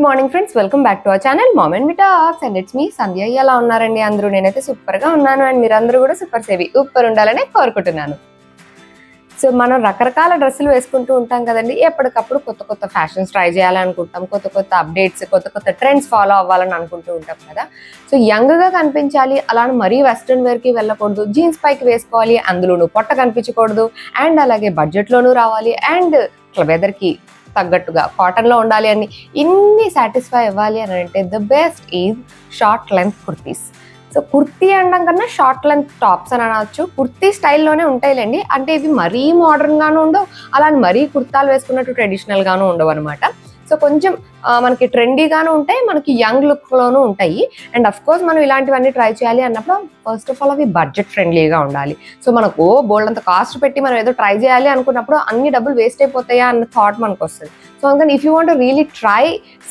Morning friends, welcome back to our channel mom and me talks and it's me Sandhya. ఎలా ఉన్నారండి అందరూ? నేనైతే super గా ఉన్నాను అండ్ మీరందరూ కూడా సూపర్ సేవి సూపర్ ఉండాలని కోరుకుంటున్నాను. సో మనం రకరకాల డ్రెస్సులు వేసుకుంటూ ఉంటాం కదండి. ఎప్పటికప్పుడు కొత్త కొత్త ఫ్యాషన్స్ ట్రై చేయాలనుకుంటాం, కొత్త కొత్త అప్డేట్స్, కొత్త కొత్త ట్రెండ్స్ ఫాలో అవ్వాలని అనుకుంటూ ఉంటాం కదా. సో యంగ్ గా కనిపించాలి, అలానే మరీ వెస్ట్రన్ వేర్ కి వెళ్ళకూడదు, జీన్స్ పైకి వేసుకోవాలి, అందులోనూ పొట్ట కనిపించకూడదు, అండ్ అలాగే బడ్జెట్ లోనూ రావాలి, అండ్ వెదర్ కి తగ్గట్టుగా కాటన్ లో ఉండాలి అని ఇన్ని సాటిస్ఫై అవ్వాలి అని అంటే the best is short length kurtis. So kurti అనడం కన్నా షార్ట్ లెంత్ టాప్స్ అని అనవచ్చు. కుర్తీ స్టైల్లోనే ఉంటాయిలేండి, అంటే ఇవి మరీ మోడర్న్ గాను ఉండవు, అలానే మరీ కుర్తాలు వేసుకున్నట్టు ట్రెడిషనల్ గాను ఉండవు అనమాట. సో కొంచెం మనకి ట్రెండీగాను ఉంటాయి, మనకి యంగ్ లుక్ లోనూ ఉంటాయి. అండ్ అఫ్ కోర్స్ మనం ఇలాంటివన్నీ ట్రై చేయాలి అన్నప్పుడు ఫస్ట్ ఆఫ్ ఆల్ అవి బడ్జెట్ ఫ్రెండ్లీగా ఉండాలి. సో మనకు బోల్డ్ అంత కాస్ట్ పెట్టి మనం ఏదో ట్రై చేయాలి అనుకున్నప్పుడు అన్ని డబ్బులు వేస్ట్ అయిపోతాయా అన్న థాట్ మనకు వస్తుంది. సో అందుకని if you want really try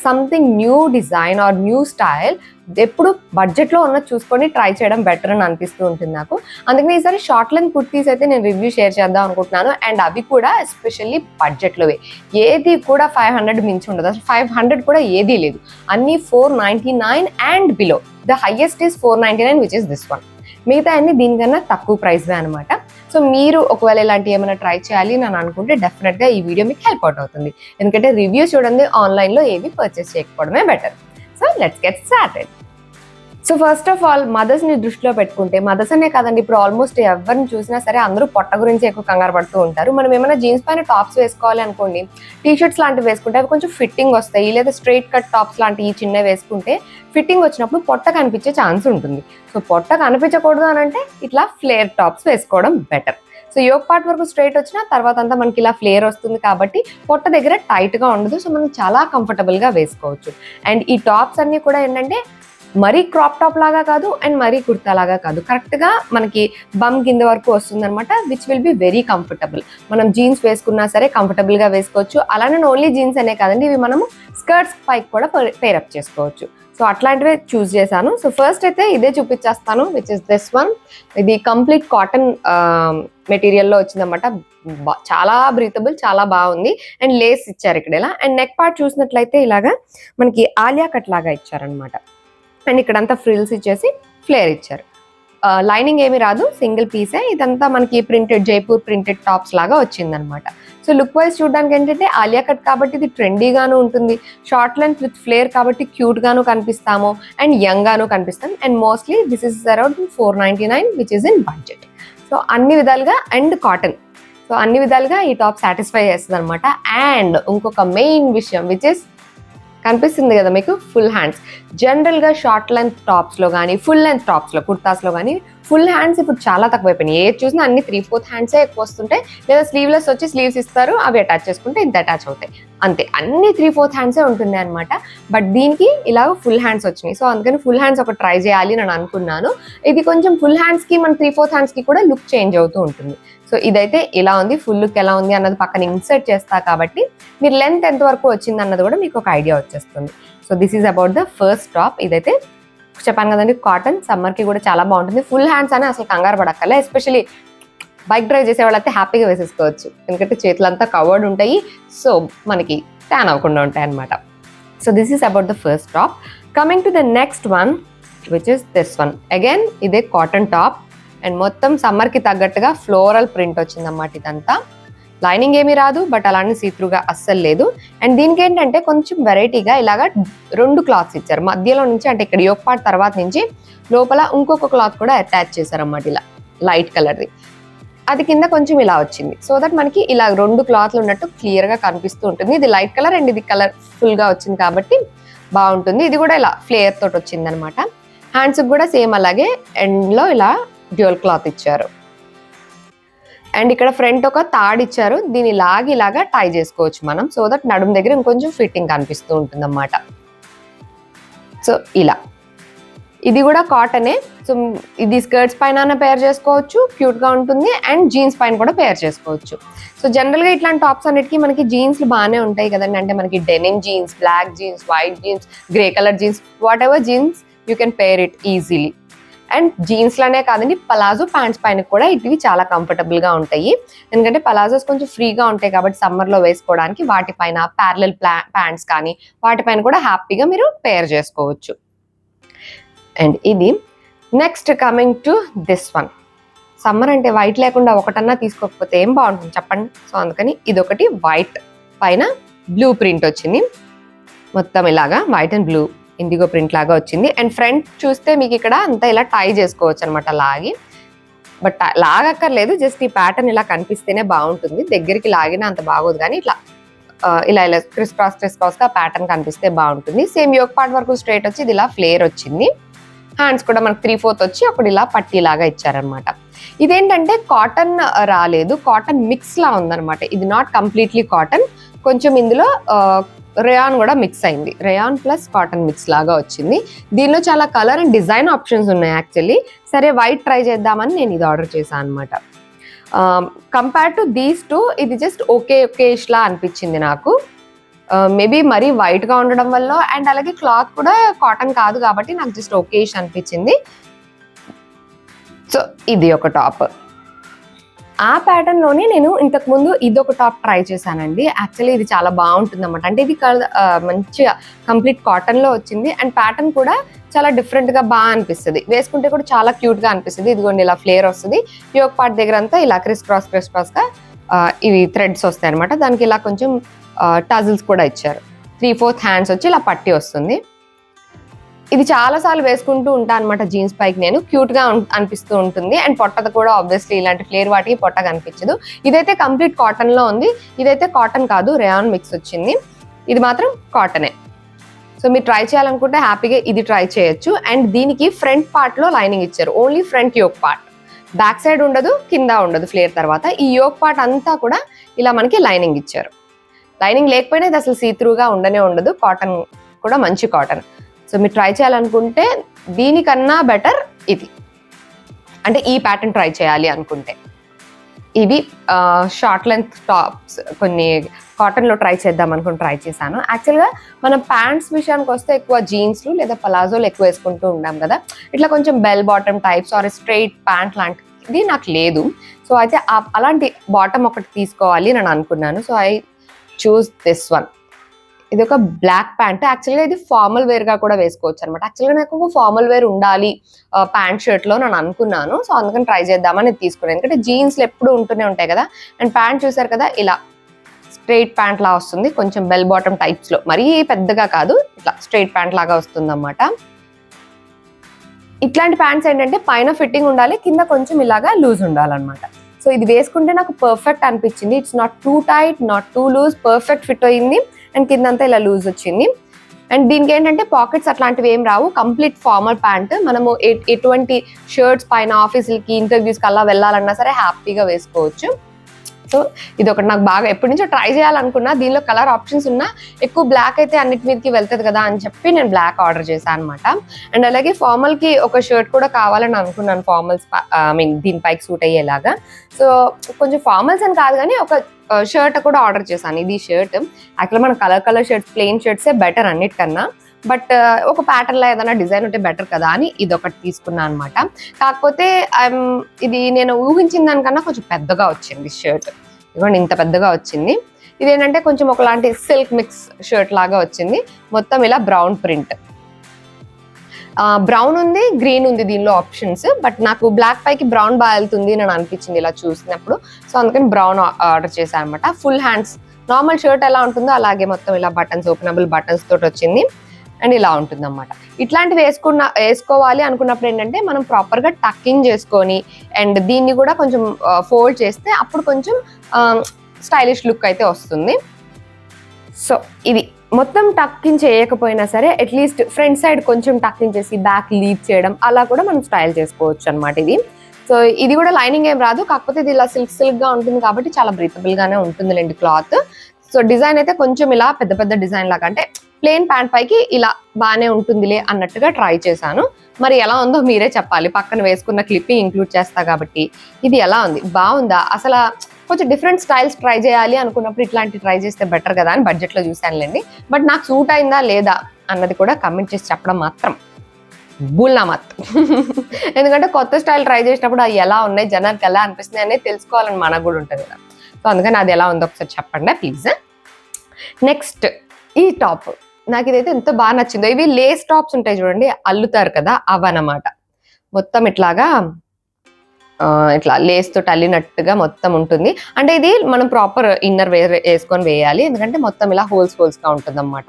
something new design or new style, ఎప్పుడు బడ్జెట్లో ఉన్నది చూసుకొని ట్రై చేయడం బెటర్ అని అనిపిస్తూ ఉంటుంది నాకు. అందుకని ఈసారి షార్ట్ లెంత్ కుర్తీస్ అయితే నేను రివ్యూ షేర్ చేద్దాం అనుకుంటున్నాను. అండ్ అవి కూడా ఎస్పెషల్లీ బడ్జెట్లోవే, ఏది కూడా 500 మించి ఉండదు, అసలు 500 కూడా ఏదీ లేదు. అన్నీ 499 and below. The highest is 499 which is this one. మిగతా అన్ని దీనికన్నా తక్కువ ప్రైస్వే అనమాట. సో మీరు ఒకవేళ ఇలాంటి ఏమైనా ట్రై చేయాలి అని అనుకుంటే డెఫినెట్గా ఈ వీడియో మీకు హెల్ప్ అవుట్ అవుతుంది. ఎందుకంటే రివ్యూ చూడండి, ఆన్లైన్లో ఏవి పర్చేస్ చేయకపోవడమే better. So let's get started. So first of all మదర్స్ని దృష్టిలో పెట్టుకుంటే, మదర్స్ అనే కాదండి, ఇప్పుడు ఆల్మోస్ట్ ఎవరిని చూసినా సరే అందరూ పొట్ట గురించి ఎక్కువ కంగారు పడుతూ ఉంటారు. మనం ఏమైనా జీన్స్ పైన టాప్స్ వేసుకోవాలి అనుకోండి, టీ షర్ట్స్ లాంటివి వేసుకుంటే అవి కొంచెం ఫిట్టింగ్ వస్తాయి, లేదా స్ట్రైట్ కట్ టాప్స్ లాంటివి చిన్నవి వేసుకుంటే ఫిట్టింగ్ వచ్చినప్పుడు పొట్ట కనిపించే ఛాన్స్ ఉంటుంది. సో పొట్ట కనిపించకూడదు అని అంటే ఇట్లా ఫ్లేర్ టాప్స్ వేసుకోవడం బెటర్. సో యోక్ పార్ట్ వరకు స్ట్రైట్ వచ్చిన తర్వాత అంతా మనకి ఇలా ఫ్లేర్ వస్తుంది కాబట్టి పొట్ట దగ్గర టైట్గా ఉండదు. సో మనం చాలా కంఫర్టబుల్గా వేసుకోవచ్చు. అండ్ ఈ టాప్స్ అన్నీ కూడా ఏంటంటే మరీ క్రాప్ టాప్ లాగా కాదు అండ్ మరీ కుర్తా లాగా కాదు, కరెక్ట్గా మనకి బమ్ కింద వరకు వస్తుంది అనమాట, which will be very comfortable. మనం జీన్స్ వేసుకున్నా సరే కంఫర్టబుల్గా వేసుకోవచ్చు. అలానే ఓన్లీ జీన్స్ అనే కాదండి, ఇవి మనము స్కర్ట్స్ పైకి కూడా పేరప్ చేసుకోవచ్చు. సో అట్లాంటివే చూస్ చేశాను. సో ఫస్ట్ అయితే ఇదే చూపించేస్తాను, విచ్ ఇస్ దిస్ వన్. ఇది కంప్లీట్ కాటన్ మెటీరియల్లో వచ్చిందన్నమాట. చాలా బ్రీతబుల్, చాలా బాగుంది. అండ్ లేస్ ఇచ్చారు ఇక్కడ ఇలా. అండ్ నెక్ పార్ట్ చూసినట్లయితే ఇలాగా మనకి ఆలియా కట్ లాగా ఇచ్చారనమాట. అండ్ ఇక్కడంతా ఫ్రిల్స్ ఇచ్చేసి ఫ్లేర్ ఇచ్చారు. లైనింగ్ ఏమి రాదు, సింగిల్ పీసే. ఇదంతా మనకి ప్రింటెడ్, జైపూర్ ప్రింటెడ్ టాప్స్ లాగా వచ్చిందనమాట. సో లుక్ వైజ్ చూడడానికి ఏంటంటే ఆలియా కట్ కాబట్టి ఇది ట్రెండీగాను ఉంటుంది, షార్ట్ లెంత్ విత్ ఫ్లేర్ కాబట్టి క్యూట్గాను కనిపిస్తాము అండ్ యంగ్గాను కనిపిస్తాం. And mostly this is around 499 which is in budget. So అన్ని విధాలుగా, అండ్ కాటన్, సో అన్ని విధాలుగా ఈ టాప్ సాటిస్ఫై చేస్తుంది అనమాట. అండ్ ఇంకొక మెయిన్ విషయం విచ్ ఇస్, కనిపిస్తుంది కదా మీకు, ఫుల్ హ్యాండ్స్. జనరల్గా షార్ట్ లెంత్ టాప్స్లో కానీ ఫుల్ లెంత్ టాప్స్లో, కుర్తాస్లో కానీ ఫుల్ హ్యాండ్స్ ఇప్పుడు చాలా తక్కువైపోయినాయి. ఏది చూసినా అన్ని 3/4 హ్యాండ్సే ఎక్కువ వస్తుంటాయి, లేదా స్లీవ్లెస్ వచ్చి స్లీవ్స్ ఇస్తారు, అవి అటాచ్ చేసుకుంటే ఇంత అటాచ్ అవుతాయి, అంతే. అన్ని 3/4 హ్యాండ్సే ఉంటుంది అనమాట. బట్ దీనికి ఇలా ఫుల్ హ్యాండ్స్ వచ్చినాయి. సో అందుకని ఫుల్ హ్యాండ్స్ ఒక ట్రై చేయాలి నేను అనుకున్నాను. ఇది కొంచెం ఫుల్ హ్యాండ్స్కి, మన 3/4 హ్యాండ్స్కి కూడా లుక్ చేంజ్ అవుతూ ఉంటుంది. సో ఇదైతే ఇలా ఉంది. ఫుల్ లుక్ ఎలా ఉంది అన్నది పక్కన ఇన్సర్ట్ చేస్తా కాబట్టి మీరు లెంత్ ఎంత వరకు వచ్చింది అన్నది కూడా మీకు ఒక ఐడియా వచ్చేస్తుంది. So this is about the first top. ఇదైతే చెప్పాను కదండి, కాటన్, సమ్మర్కి కూడా చాలా బాగుంటుంది. ఫుల్ హ్యాండ్స్ అని అసలు కంగారు పడక్కర్లే. ఎస్పెషల్లీ బైక్ డ్రైవ్ చేసే వాళ్ళైతే హ్యాపీగా వేసేసుకోవచ్చు, ఎందుకంటే చేతులంతా కవర్డ్ ఉంటాయి, సో మనకి ట్యాన్ అవ్వకుండా ఉంటాయి అనమాట. So this is about the first top. Coming to the next one which is this one. Again ఇదే కాటన్ టాప్ అండ్ మొత్తం సమ్మర్కి తగ్గట్టుగా ఫ్లోరల్ ప్రింట్ వచ్చిందన్నమాట. ఇదంతా లైనింగ్ ఏమీ రాదు, బట్ అలానే సీత్రూగా అస్సలు లేదు. అండ్ దీనికి ఏంటంటే కొంచెం వెరైటీగా ఇలాగా 2 క్లాత్స్ ఇచ్చారు మధ్యలో నుంచి, అంటే ఇక్కడ యోక్ పార్ట్ తర్వాత నుంచి లోపల ఇంకొక క్లాత్ కూడా అటాచ్ చేశారన్నమాట, ఇలా లైట్ కలర్ది. అది కింద కొంచెం ఇలా వచ్చింది, సో దట్ మనకి ఇలా 2 క్లాత్లు ఉన్నట్టు క్లియర్గా కనిపిస్తూ ఉంటుంది. ఇది లైట్ కలర్ అండ్ ఇది కలర్ఫుల్గా వచ్చింది కాబట్టి బాగుంటుంది. ఇది కూడా ఇలా ఫ్లేయర్ తోటి వచ్చింది అనమాట. హ్యాండ్స్కి కూడా సేమ్ అలాగే ఎండ్లో ఇలా డ్యూయల్ క్లాత్ ఇచ్చారు. అండ్ ఇక్కడ ఫ్రంట్ ఒక తాడు ఇచ్చారు, దీని ఇలాగా టై చేసుకోవచ్చు మనం, సో దట్ నడుము దగ్గర ఇంకొంచెం ఫిట్టింగ్ కనిపిస్తూ ఉంటుంది అన్నమాట. సో ఇలా ఇది కూడా కాటనే. సో ఇది స్కర్ట్స్ పైన పేర్ చేసుకోవచ్చు, క్యూట్గా ఉంటుంది. అండ్ జీన్స్ పైన కూడా పేర్ చేసుకోవచ్చు. సో జనరల్గా ఇట్లాంటి టాప్స్ అన్నిటికీ మనకి జీన్స్లు బాగానే ఉంటాయి కదండి, అంటే మనకి denim jeans, black jeans, white jeans, grey colour jeans, whatever jeans you can pair it easily. And జీన్స్లోనే కాదండి, పలాజో ప్యాంట్స్ పైన కూడా ఇవి చాలా కంఫర్టబుల్గా ఉంటాయి. ఎందుకంటే పలాజోస్ కొంచెం ఫ్రీగా ఉంటాయి కాబట్టి సమ్మర్లో వేసుకోవడానికి వాటిపైన ప్యారలల్ ప్యాంట్స్ కానీ వాటిపైన కూడా హ్యాపీగా మీరు పేర్ చేసుకోవచ్చు. అండ్ ఇది next coming to this one. Summer అంటే వైట్ లేకుండా ఒకటన్నా తీసుకోకపోతే ఏం బాగుంటుంది చెప్పండి. సో అందుకని ఇదొకటి వైట్ పైన బ్లూ ప్రింట్ వచ్చింది, మొత్తం ఇలాగా white and blue IndiGo print లాగా వచ్చింది. అండ్ ఫ్రంట్ చూస్తే మీకు ఇక్కడ అంతా ఇలా టై చేసుకోవచ్చు అనమాట లాగి. బట్ లాగక్కర్లేదు, జస్ట్ ఈ ప్యాటర్న్ ఇలా కనిపిస్తేనే బాగుంటుంది. దగ్గరికి లాగినా అంత బాగోదు, కానీ ఇట్లా ఇలా ఇలా క్రిస్ క్రాస్గా ప్యాటర్న్ కనిపిస్తే బాగుంటుంది. సేమ్ యోక్ పార్ట్ వరకు స్ట్రైట్ వచ్చి ఇది ఇలా ఫ్లేర్ వచ్చింది. హ్యాండ్స్ కూడా మనకు 3/4 వచ్చి అప్పుడు ఇలా పట్టీలాగా ఇచ్చారనమాట. ఇదేంటంటే కాటన్ రాలేదు, కాటన్ మిక్స్ లా ఉందనమాట. ఇది నాట్ కంప్లీట్లీ కాటన్, కొంచెం ఇందులో రేయాన్ కూడా మిక్స్ అయింది. రేయాన్ ప్లస్ కాటన్ మిక్స్ లాగా వచ్చింది. దీనిలో చాలా కలర్ అండ్ డిజైన్ ఆప్షన్స్ ఉన్నాయి యాక్చువల్లీ. సరే వైట్ ట్రై చేద్దామని నేను ఇది ఆర్డర్ చేశాను అనమాట. కంపేర్ టు దీస్ టూ ఇది జస్ట్ ఓకేష్ లా అనిపించింది నాకు. మేబీ మరీ వైట్గా ఉండడం వల్ల అండ్ అలాగే క్లాత్ కూడా కాటన్ కాదు కాబట్టి నాకు జస్ట్ ఓకేష్ అనిపించింది. సో ఇది ఒక టాప్. ఆ ప్యాటర్న్లోనే నేను ఇంతకుముందు ఇదొక టాప్ ట్రై చేశానండి. యాక్చువల్లీ ఇది చాలా బాగుంటుంది అన్నమాట. అంటే ఇది మంచిగా కంప్లీట్ కాటన్లో వచ్చింది అండ్ ప్యాటర్న్ కూడా చాలా డిఫరెంట్గా బాగా అనిపిస్తుంది. వేసుకుంటే కూడా చాలా క్యూట్గా అనిపిస్తుంది. ఇదిగోండి ఇలా ఫ్లేర్ వస్తుంది. యోక్ పార్ట్ దగ్గర అంతా ఇలా క్రిస్ క్రాస్గా ఇవి థ్రెడ్స్ వస్తాయి అనమాట. దానికి ఇలా కొంచెం టజిల్స్ కూడా ఇచ్చారు. 3/4 హ్యాండ్స్ వచ్చి ఇలా పట్టి వస్తుంది. ఇది చాలాసార్లు వేసుకుంటూ ఉంటాను అనమాట జీన్స్ పైకి నేను. క్యూట్గా అనిపిస్తూ ఉంటుంది అండ్ పొట్టది కూడా ఆబ్వియస్లీ ఇలాంటి ఫ్లేర్ వాటికి పొట్టగా అనిపించదు. ఇదైతే కంప్లీట్ కాటన్లో ఉంది. ఇదైతే కాటన్ కాదు, రేయాన్ మిక్స్ వచ్చింది. ఇది మాత్రం కాటనే. సో మీరు ట్రై చేయాలనుకుంటే హ్యాపీగా ఇది ట్రై చేయొచ్చు. అండ్ దీనికి ఫ్రంట్ పార్ట్లో లైనింగ్ ఇచ్చారు, only front yoke part. Back side ఉండదు, కింద ఉండదు ఫ్లేర్ తర్వాత. ఈ యోక్ పార్ట్ అంతా కూడా ఇలా మనకి లైనింగ్ ఇచ్చారు. లైనింగ్ లేకపోయినా ఇది అసలు సీత్రూగా ఉండదు. కాటన్ కూడా మంచి కాటన్. సో మీరు ట్రై చేయాలనుకుంటే దీనికన్నా బెటర్ ఇది, అంటే ఈ ప్యాటర్న్ ట్రై చేయాలి అనుకుంటే. ఇవి షార్ట్ లెంత్ టాప్స్ కొన్ని కాటన్లో ట్రై చేద్దాం అనుకుని ట్రై చేశాను. యాక్చువల్గా మనం ప్యాంట్స్ విషయానికి వస్తే ఎక్కువ జీన్స్లు లేదా పలాజోలు ఎక్కువ వేసుకుంటూ ఉంటాం కదా. ఇట్లా కొంచెం bell bottom types or straight pant లాంటిది నాకు లేదు. సో అయితే అలాంటి బాటమ్ ఒకటి తీసుకోవాలి అని అనుకున్నాను. So I choose this one. ఇది ఒక బ్లాక్ ప్యాంట్. యాక్చువల్గా ఇది ఫార్మల్ వేర్గా కూడా వేసుకోవచ్చు అనమాట. యాక్చువల్గా నాకు ఒక ఫార్మల్ వేర్ ఉండాలి ప్యాంట్ షర్ట్లో నేను అనుకున్నాను. సో అందుకని ట్రై చేద్దామని తీసుకున్నాను. ఎందుకంటే జీన్స్లు ఎప్పుడు ఉంటూనే ఉంటాయి కదా. అండ్ ప్యాంట్ చూసారు కదా, ఇలా స్ట్రైట్ ప్యాంట్ లా వస్తుంది, కొంచెం బెల్ బాటమ్ టైప్స్లో, మరీ పెద్దగా కాదు, ఇట్లా స్ట్రైట్ ప్యాంట్ లాగా వస్తుంది అన్నమాట. ఇట్లాంటి ప్యాంట్స్ ఏంటంటే పైన ఫిట్టింగ్ ఉండాలి, కింద కొంచెం ఇలాగా లూజ్ ఉండాలన్నమాట. సో ఇది వేసుకుంటే నాకు పర్ఫెక్ట్ అనిపించింది. It's not too tight, not too loose, perfect fit అయింది. అండ్ కిందంతా ఇలా లూజ్ వచ్చింది. అండ్ దీనికి ఏంటంటే పాకెట్స్ అట్లాంటివి ఏం రావు, కంప్లీట్ ఫార్మల్ ప్యాంట్. మనము ఎటువంటి షర్ట్స్ పైన ఆఫీసులకి ఇంటర్వ్యూస్కి అలా వెళ్ళాలన్నా సరే హ్యాపీగా వేసుకోవచ్చు. సో ఇది ఒకటి నాకు బాగా ఎప్పటి నుంచో ట్రై చేయాలనుకున్నా. దీనిలో కలర్ ఆప్షన్స్ ఉన్నా ఎక్కువ బ్లాక్ అయితే అన్నిటి మీదకి వెళ్తుంది కదా అని చెప్పి నేను బ్లాక్ ఆర్డర్ చేశాను అనమాట. అండ్ అలాగే ఫార్మల్కి ఒక షర్ట్ కూడా కావాలని అనుకున్నాను, ఫార్మల్స్ దీనిపైకి సూట్ అయ్యేలాగా. సో కొంచెం ఫార్మల్స్ అని కాదు కానీ ఒక షర్ట్ కూడా ఆర్డర్ చేశాను. ఇది షర్ట్ యాక్చువల్గా మన కలర్ షర్ట్స్, ప్లెయిన్ షర్ట్సే బెటర్ అన్నిటికన్నా. బట్ ఒక ప్యాటర్న్లో ఏదైనా డిజైన్ ఉంటే బెటర్ కదా అని ఇది ఒకటి తీసుకున్నాను అనమాట. కాకపోతే ఇది నేను ఊహించిన దానికన్నా కొంచెం పెద్దగా వచ్చింది షర్ట్. ఇవ్వండి ఇంత పెద్దగా వచ్చింది. ఇదేంటంటే కొంచెం ఒకలాంటి సిల్క్ మిక్స్ షర్ట్ లాగా వచ్చింది. మొత్తం ఇలా బ్రౌన్ ప్రింట్, బ్రౌన్ ఉంది, గ్రీన్ ఉంది దీనిలో ఆప్షన్స్. బట్ నాకు బ్లాక్ పైకి బ్రౌన్ బాగా వెళ్తుంది అని అనిపించింది ఇలా చూసినప్పుడు. సో అందుకని బ్రౌన్ ఆర్డర్ చేశాను అనమాట. ఫుల్ హ్యాండ్స్, నార్మల్ షర్ట్ ఎలా ఉంటుందో అలాగే మొత్తం ఇలా బటన్స్, ఓపెనబుల్ బటన్స్ తోటి వచ్చింది. అండ్ ఇలా ఉంటుంది అన్నమాట. ఇట్లాంటివి వేసుకోవాలి అనుకున్నప్పుడు ఏంటంటే మనం ప్రాపర్గా టక్కింగ్ చేసుకొని అండ్ దీన్ని కూడా కొంచెం ఫోల్డ్ చేస్తే అప్పుడు కొంచెం స్టైలిష్ లుక్ అయితే వస్తుంది. సో ఇది మొత్తం టక్కింగ్ చేయకపోయినా సరే అట్లీస్ట్ ఫ్రంట్ సైడ్ కొంచెం టక్కింగ్ చేసి బ్యాక్ లీడ్ చేయడం అలా కూడా మనం స్టైల్ చేసుకోవచ్చు అనమాట ఇది. సో ఇది కూడా లైనింగ్ ఏం రాదు, కాకపోతే ఇది ఇలా సిల్క్గా ఉంటుంది కాబట్టి చాలా బ్రీతబుల్గానే ఉంటుందిలేండి క్లాత్. సో డిజైన్ అయితే కొంచెం ఇలా పెద్ద పెద్ద డిజైన్ లాగా, అంటే ప్లెయిన్ ప్యాంట్ పైకి ఇలా బాగానే ఉంటుందిలే అన్నట్టుగా ట్రై చేశాను. మరి ఎలా ఉందో మీరే చెప్పాలి. పక్కన వేసుకున్న క్లిప్పింగ్ ఇంక్లూడ్ చేస్తా కాబట్టి ఇది ఎలా ఉంది, బాగుందా? అసలు కొంచెం డిఫరెంట్ స్టైల్స్ ట్రై చేయాలి అనుకున్నప్పుడు ఇట్లాంటి ట్రై చేస్తే బెటర్ కదా అని బడ్జెట్లో చూశానులేండి. బట్ నాకు సూట్ అయిందా లేదా అన్నది కూడా కమెంట్ చేసి చెప్పడం మాత్రం బుల్నామత్. ఎందుకంటే కొత్త స్టైల్ ట్రై చేసినప్పుడు అవి ఎలా ఉన్నాయి, జనానికి ఎలా అనిపిస్తుంది అనేది తెలుసుకోవాలని మనకు కూడా ఉంటుంది కదా. సో అందుకని అది ఎలా ఉందో ఒకసారి చెప్పండి ప్లీజ్. నెక్స్ట్ ఈ టాప్ నాకు ఇదైతే ఎంత బాగా నచ్చిందో. ఇవి లేస్ టాప్స్ ఉంటాయి చూడండి, అల్లుతారు కదా, అవన్నమాట. మొత్తం ఇట్లాగా ఇట్లా లేస్ తోటి అల్లినట్టుగా మొత్తం ఉంటుంది. అంటే ఇది మనం ప్రాపర్ ఇన్నర్ వేసుకొని వేయాలి, ఎందుకంటే మొత్తం ఇలా హోల్స్ గా ఉంటుంది అన్నమాట.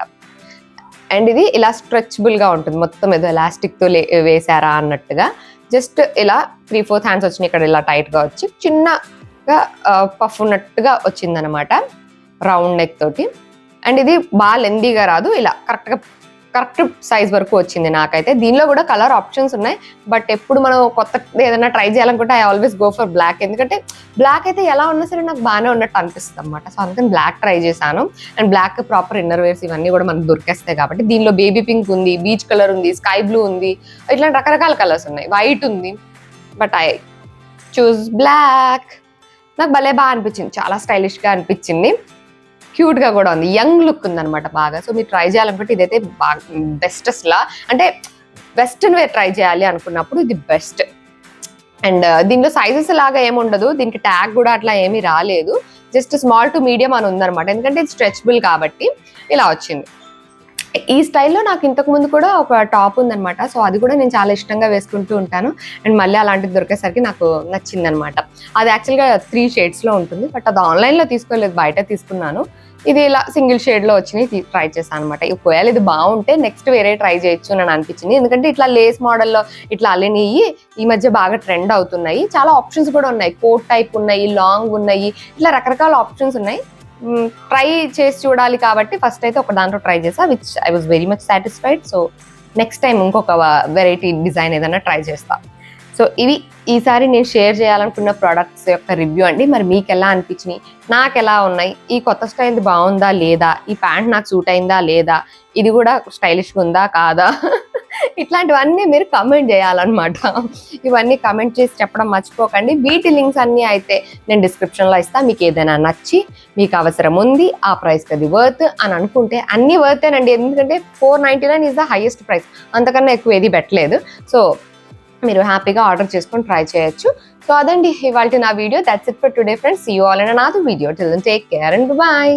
అండ్ ఇది ఇలా స్ట్రెచబుల్ గా ఉంటుంది, మొత్తం ఏదో ఎలాస్టిక్ తో వేసారా అన్నట్టుగా. జస్ట్ ఇలా 3/4 హ్యాండ్స్ వచ్చినాయి ఇక్కడ, ఇలా టైట్ గా వచ్చి చిన్నగా పఫ్ ఉన్నట్టుగా వచ్చింది అనమాట, రౌండ్ నెక్ తోటి. అండ్ ఇది బాగా లెందీగా రాదు, ఇలా కరెక్ట్ సైజ్ వరకు వచ్చింది నాకైతే. దీనిలో కూడా కలర్ ఆప్షన్స్ ఉన్నాయి, బట్ ఎప్పుడు మనం కొత్త ఏదైనా ట్రై చేయాలనుకుంటే I always go for black, ఎందుకంటే బ్లాక్ అయితే ఎలా ఉన్నా సరే నాకు బాగానే ఉన్నట్టు అనిపిస్తుంది అనమాట. సో అందుకని బ్లాక్ ట్రై చేశాను. And black proper inner wears ఇవన్నీ కూడా మనకు దొరికేస్తాయి కాబట్టి. దీనిలో బేబీ పింక్ ఉంది, బీచ్ కలర్ ఉంది, స్కై బ్లూ ఉంది, ఇట్లాంటి రకరకాల కలర్స్ ఉన్నాయి, వైట్ ఉంది, బట్ ఐ చూస్ బ్లాక్. నాకు భలే బాగా అనిపించింది, చాలా స్టైలిష్గా అనిపించింది, క్యూట్గా కూడా ఉంది, యంగ్ లుక్ ఉందనమాట బాగా. సో మీరు ట్రై చేయాలనుకుంటే ఇదైతే బాగా బెస్ట్ అసలు. అంటే వెస్ట్రన్ వేర్ ట్రై చేయాలి అనుకున్నప్పుడు ఇది బెస్ట్. అండ్ దీనిలో సైజెస్ లాగా ఏమి ఉండదు, దీనికి ట్యాగ్ కూడా అట్లా ఏమీ రాలేదు, జస్ట్ స్మాల్ టు మీడియం అని ఉందనమాట, ఎందుకంటే ఇది స్ట్రెచబుల్ కాబట్టి ఇలా వచ్చింది. ఈ స్టైల్లో నాకు ఇంతకు ముందు కూడా ఒక టాప్ ఉందనమాట, సో అది కూడా నేను చాలా ఇష్టంగా వేసుకుంటూ ఉంటాను. అండ్ మళ్ళీ అలాంటిది దొరికేసరికి నాకు నచ్చిందనమాట. అది యాక్చువల్గా 3 షేడ్స్లో ఉంటుంది, బట్ అది ఆన్లైన్లో తీసుకోలేదు, బయట తీసుకున్నాను. ఇది ఇలా సింగిల్ షేడ్లో వచ్చినాయి, ట్రై చేశాను అనమాట. ఒకవేళ ఇది బాగుంటే నెక్స్ట్ వేరే ట్రై చేయొచ్చు అని అనిపించింది, ఎందుకంటే ఇట్లా లేస్ మోడల్లో ఇట్లా అల్లినవి ఈ మధ్య బాగా ట్రెండ్ అవుతున్నాయి. చాలా ఆప్షన్స్ కూడా ఉన్నాయి, కోట్ టైప్ ఉన్నాయి, లాంగ్ ఉన్నాయి, ఇట్లా రకరకాల ఆప్షన్స్ ఉన్నాయి. ట్రై చేసి చూడాలి కాబట్టి ఫస్ట్ అయితే ఒక దాంట్లో ట్రై చేసా, which I was very much satisfied. So next time ఇంకొక వెరైటీ డిజైన్ ఏదైనా ట్రై చేస్తా. సో ఇవి ఈసారి నేను షేర్ చేయాలనుకున్న ప్రోడక్ట్స్ యొక్క రివ్యూ అండి. మరి మీకు ఎలా అనిపించినాయి, నాకు ఎలా ఉన్నాయి, ఈ కొత్త స్టైల్ బాగుందా లేదా, ఈ ప్యాంట్ నాకు సూట్ అయిందా లేదా, ఇది కూడా స్టైలిష్గా ఉందా కాదా, ఇట్లాంటివన్నీ మీరు కమెంట్ చేయాలన్నమాట. ఇవన్నీ కమెంట్ చేసి చెప్పడం మర్చిపోకండి. వీటి లింక్స్ అన్నీ అయితే నేను డిస్క్రిప్షన్లో ఇస్తాను. మీకు ఏదైనా నచ్చి మీకు అవసరం ఉంది, ఆ ప్రైస్కి అది వర్త్ అని అనుకుంటే అన్నీ వర్తేనండి, ఎందుకంటే 499 ఈజ్ ద హైయెస్ట్ ప్రైస్, అంతకన్నా ఎక్కువ ఏది పెట్టలేదు. సో మీరు హ్యాపీగా ఆర్డర్ చేసుకొని ట్రై చేయొచ్చు. సో అదండి ఇవాళ నా video. That's it for today friends. See you all in another video. Till then take care and by.